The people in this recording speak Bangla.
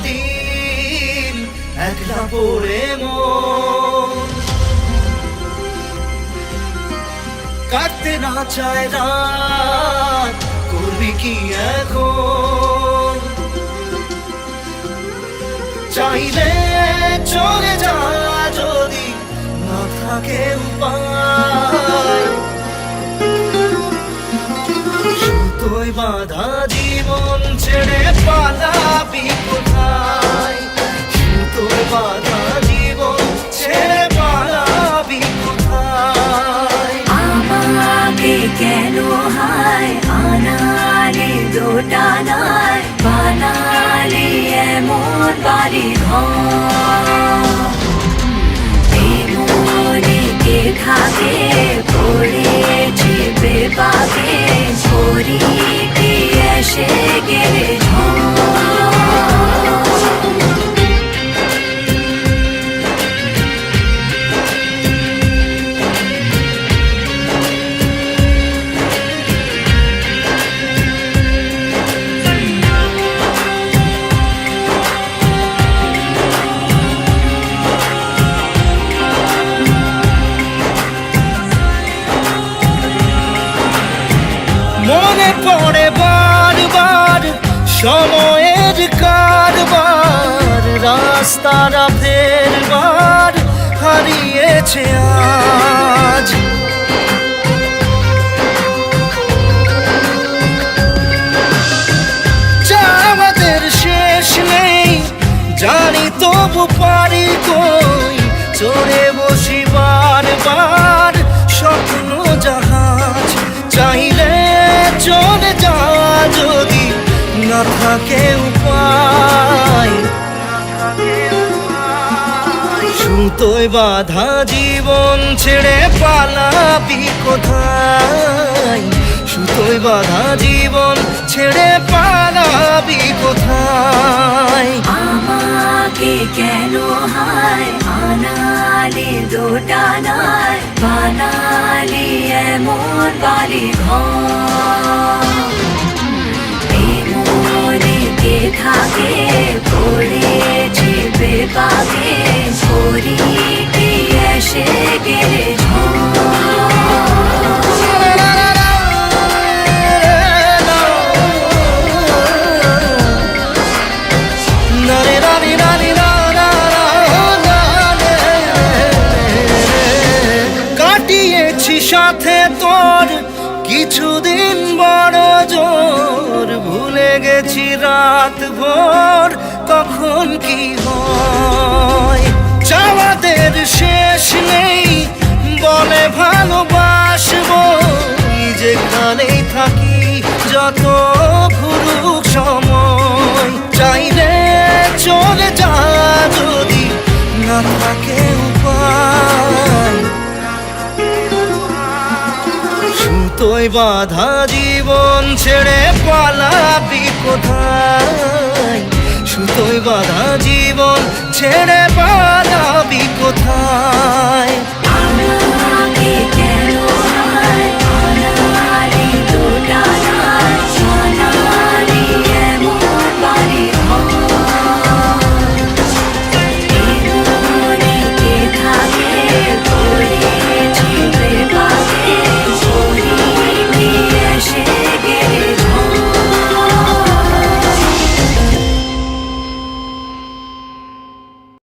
দিন একলা পড়ে মন কাটতে না চায় রাত করবি কি এখন চাইলে চলে যা যদি না থাকে উপায় সুতোয় বাঁধা জীবন ছেড়ে পালাবি কোথায় সুতোয় বাঁধা জীবন ছেড়ে পালাবি কোথায় আমাকে কেন হায় আনালি দোটানায় বানালি এমন বাড়ি ঘর কে থাকে পড়েছি বেপাকে ছড়ি কি এসে গেলে মনে পড়ে বারবার সময়ের কারবার রাস্তারা ফেরবার হারিয়েছে আজ আমাদের শেষ নেই জানি তবু পারি কই চড়ে বসি বারবার স্বপ্ন জাহাজ চাইলে চলে যা যদি না থাকে উপায় সুতোয় বাঁধা জীবন ছেড়ে পালাবি কোথায় সুতোয় বাঁধা জীবন ছেড়ে পালাবি কোথায় আমাকে কেন হায় আনালি দোটানায় বানালি এমন বাড়ি ঘর কে থাকে পড়েছি বেপাকে ছড়ি কি এসে গেলে কাটিয়েছি সাথে তোর কিছুদিন বড় জোর ভুলে গেছি রাত ভোর কখন কি হয় চাওয়াদের শেষ নেই বলে ভালোবাসবো যেখানেই থাকি যত ঘুরুক সময় চাইলে চলে যা যদি না থাকে উপায় সুতোয় বাঁধা জীবন ছেড়ে পালাবি কোথায় সুতোয় বাঁধা জীবন ছেড়ে